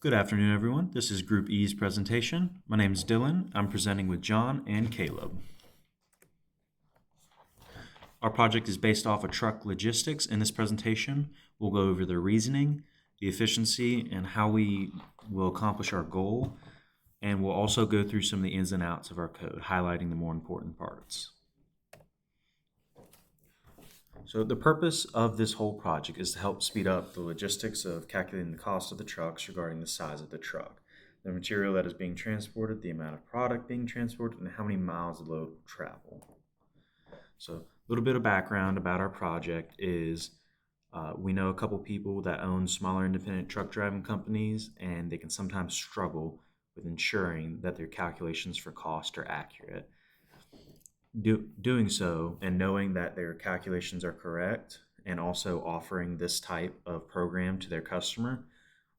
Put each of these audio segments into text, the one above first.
Good afternoon, everyone. This is Group E's presentation. My name is Dylan. I'm presenting with John and Caleb. Our project is based off of truck logistics. In this presentation, we'll go over the reasoning, the efficiency, and how we will accomplish our goal. And we'll also go through some of the ins and outs of our code, highlighting the more important parts. So the purpose of this whole project is to help speed up the logistics of calculating the cost of the trucks regarding the size of the truck, the material that is being transported, the amount of product being transported, and how many miles the load will travel. So a little bit of background about our project is we know a couple people that own smaller independent truck driving companies, and they can sometimes struggle with ensuring that their calculations for cost are accurate. Doing so and knowing that their calculations are correct and also offering this type of program to their customer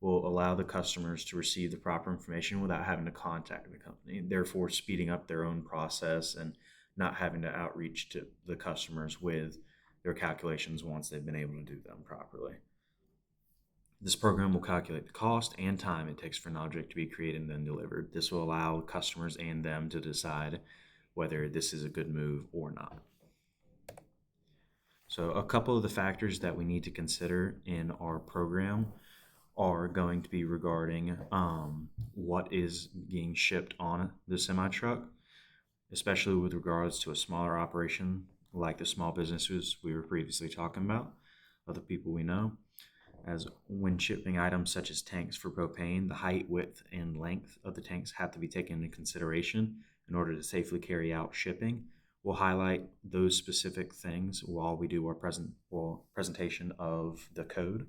will allow the customers to receive the proper information without having to contact the company, therefore speeding up their own process and not having to outreach to the customers with their calculations once they've been able to do them properly. This program will calculate the cost and time it takes for an object to be created and then delivered. This will allow customers and them to decide whether this is a good move or not. So a couple of the factors that we need to consider in our program are going to be regarding what is being shipped on the semi-truck, especially with regards to a smaller operation like the small businesses we were previously talking about, other people we know. As when shipping items such as tanks for propane, the height, width, and length of the tanks have to be taken into consideration in order to safely carry out shipping. We'll highlight those specific things while we do our presentation of the code.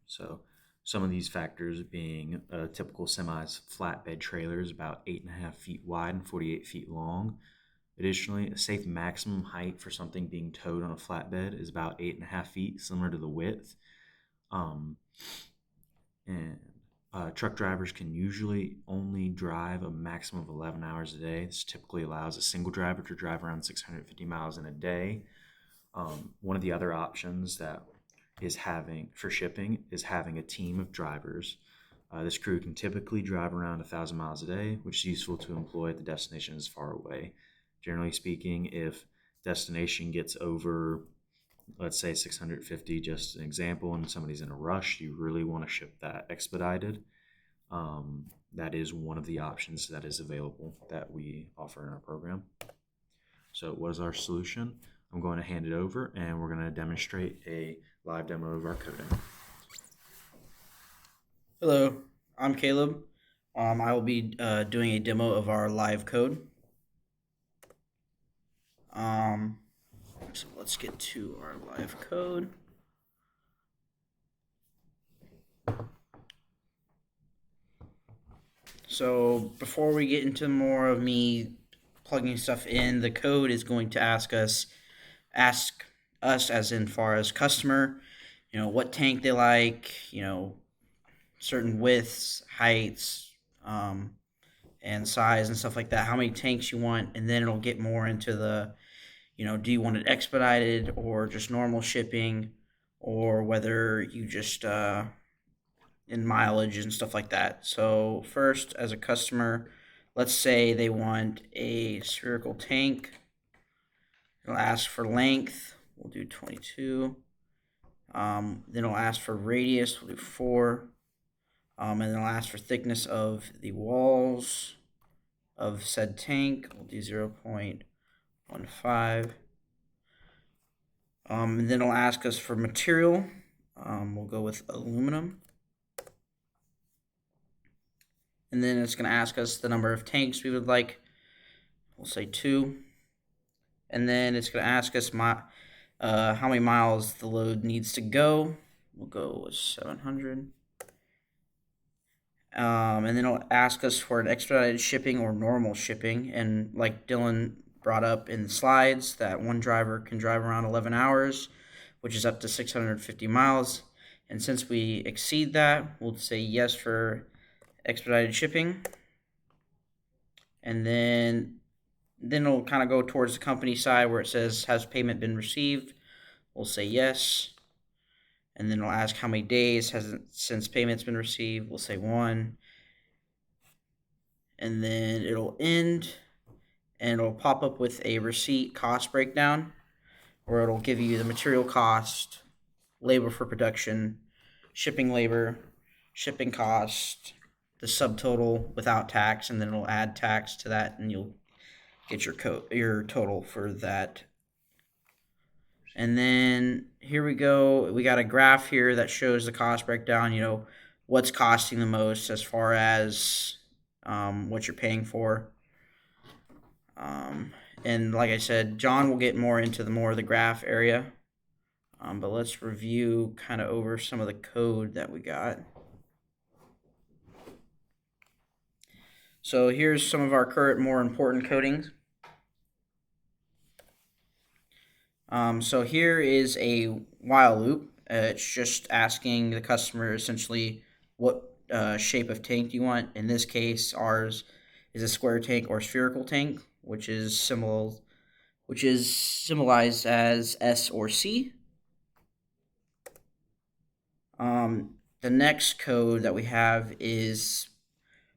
So some of these factors being a typical semi's flatbed trailer is about 8.5 feet wide and 48 feet long. Additionally, a safe maximum height for something being towed on a flatbed is about 8.5 feet, similar to the width. Truck drivers can usually only drive a maximum of 11 hours a day. This typically allows a single driver to drive around 650 miles in a day. One of the other options that is having for shipping is having a team of drivers. This crew can typically drive around 1,000 miles a day, which is useful to employ if the destination is far away. Generally speaking, if destination gets over, let's say 650, just an example, and somebody's in a rush, you really want to ship that expedited. That is one of the options that is available that we offer in our program. So what is our solution? I'm going to hand it over and we're going to demonstrate a live demo of our coding. Hello, I'm Caleb. I will be doing a demo of our live code. So let's get to our live code. So before we get into more of me plugging stuff in, the code is going to ask us as in far as customer, what tank they like, certain widths, heights, and size and stuff like that, how many tanks you want, and then it'll get more into the, do you want it expedited or just normal shipping, or whether you just in mileage and stuff like that. So first, as a customer, let's say they want a spherical tank. It'll ask for length. We'll do 22. Then it'll ask for radius. We'll do 4. And then it'll ask for thickness of the walls of said tank. We'll do 0.15. And then it'll ask us for material. We'll go with aluminum. And then it's going to ask us the number of tanks we would like. We'll say 2. And then it's going to ask us how many miles the load needs to go. We'll go with 700. And then it'll ask us for an expedited shipping or normal shipping. And like Dylan brought up in the slides, that one driver can drive around 11 hours, which is up to 650 miles. And since we exceed that, we'll say yes for expedited shipping. And then it'll kind of go towards the company side where it says, has payment been received? We'll say yes. and then it'll ask how many days has it since payment's been received. We'll say 1, and then it'll end, and it'll pop up with a receipt cost breakdown, where it'll give you the material cost, labor for production, shipping labor, shipping cost, the subtotal without tax, and then it'll add tax to that, and you'll get your total for that. And then here we go. We got a graph here that shows the cost breakdown. What's costing the most as far as what you're paying for. And like I said, John will get more into the more of the graph area. But let's review kind of over some of the code that we got. So here's some of our current more important codings. So here is a while loop. It's just asking the customer essentially what shape of tank you want. In this case, ours is a square tank or spherical tank, which is symbolized as S or C. The next code that we have is,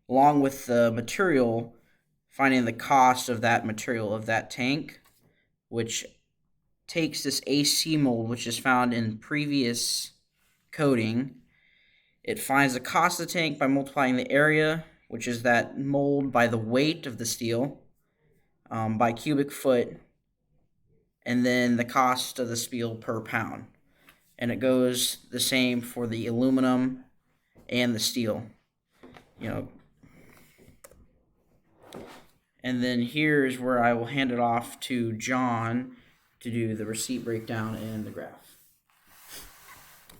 along with the material, finding the cost of that material of that tank, which takes this AC mold, which is found in previous coding. It finds the cost of the tank by multiplying the area, which is that mold, by the weight of the steel, by cubic foot, and then the cost of the steel per pound. And it goes the same for the aluminum and the steel. And then here's where I will hand it off to John to do the receipt breakdown and the graph.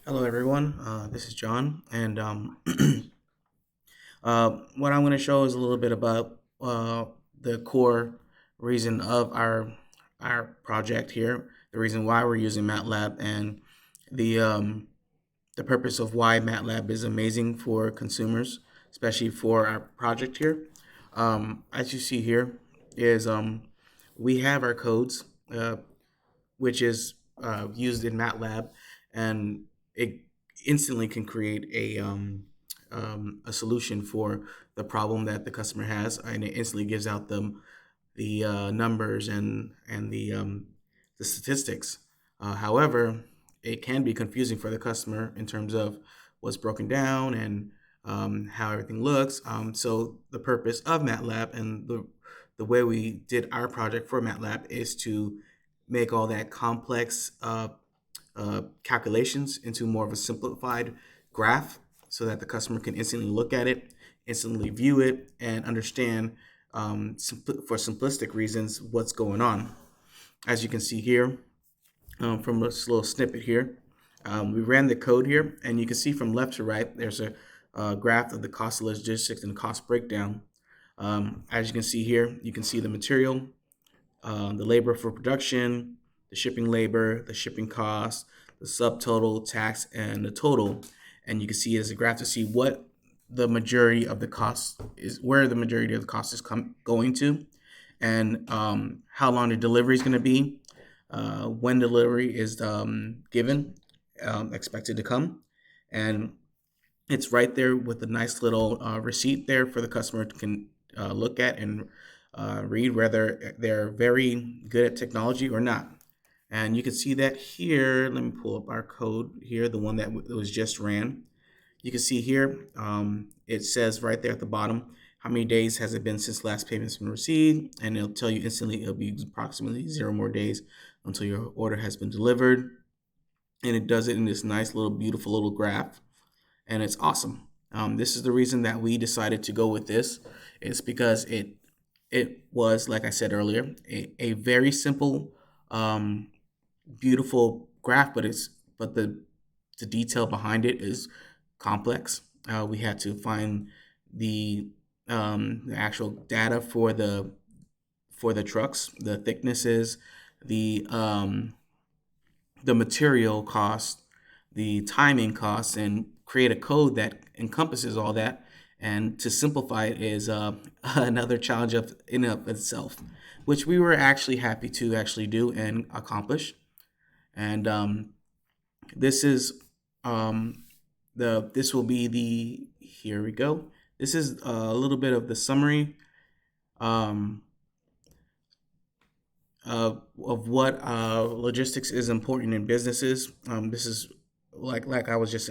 Hello, everyone. This is John, and what I'm going to show is a little bit about the core reason of our project here, the reason why we're using MATLAB, and the purpose of why MATLAB is amazing for consumers, especially for our project here. As you see here, is we have our codes, which is used in MATLAB, and it instantly can create a solution for the problem that the customer has, and it instantly gives out them the numbers and the statistics. However, it can be confusing for the customer in terms of what's broken down and how everything looks. So the purpose of MATLAB and the way we did our project for MATLAB is to make all that complex calculations into more of a simplified graph, so that the customer can instantly look at it, instantly view it, and understand for simplistic reasons what's going on. As you can see here, from this little snippet here, we ran the code here, and you can see from left to right, there's a graph of the cost of logistics and cost breakdown. As you can see here, you can see the material, the labor for production, the shipping labor, the shipping cost, the subtotal, tax, and the total. And you can see as a graph to see what the majority of the cost is, where the majority of the cost is going to, and how long the delivery is going to be, when delivery is given, expected to come, and it's right there with a nice little receipt there for the customer to can look at and read whether they're very good at technology or not. And you can see that here. Let me pull up our code here, the one that was just ran. You can see here, it says right there at the bottom, how many days has it been since last payment's been received, and it'll tell you instantly it'll be approximately 0 more days until your order has been delivered. And it does it in this nice little beautiful little graph, and it's awesome. This is the reason that we decided to go with this. It's because it was, like I said earlier, a very simple, beautiful graph, but the detail behind it is complex. We had to find the actual data for the trucks, the thicknesses, the material cost, the timing costs, and create a code that encompasses all that. And to simplify it is another challenge in of itself, which we were actually happy to actually do and accomplish. And this is Um, this will be the here we go. This is a little bit of the summary um, of what logistics is important in businesses. This is like I was just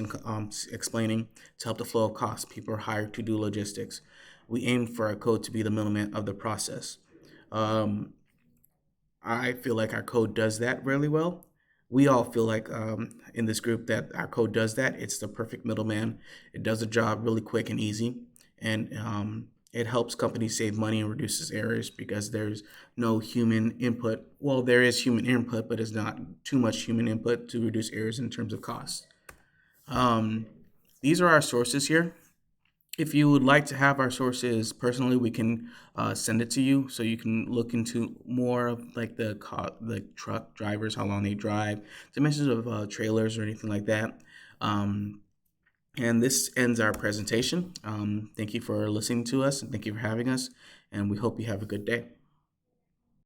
explaining to help the flow of costs. People are hired to do logistics. We aim for our code to be the middleman of the process. Um, I feel like our code does that really well. We all feel like in this group that our code does that. It's the perfect middleman. It does the job really quick and easy, and it helps companies save money and reduces errors because there's no human input. Well, there is human input, but it's not too much human input to reduce errors in terms of cost. Um, these are our sources here. If you would like to have our sources personally, we can send it to you so you can look into more of like the truck drivers, how long they drive, dimensions of trailers or anything like that. Um, and this ends our presentation. Thank you for listening to us and thank you for having us. And we hope you have a good day.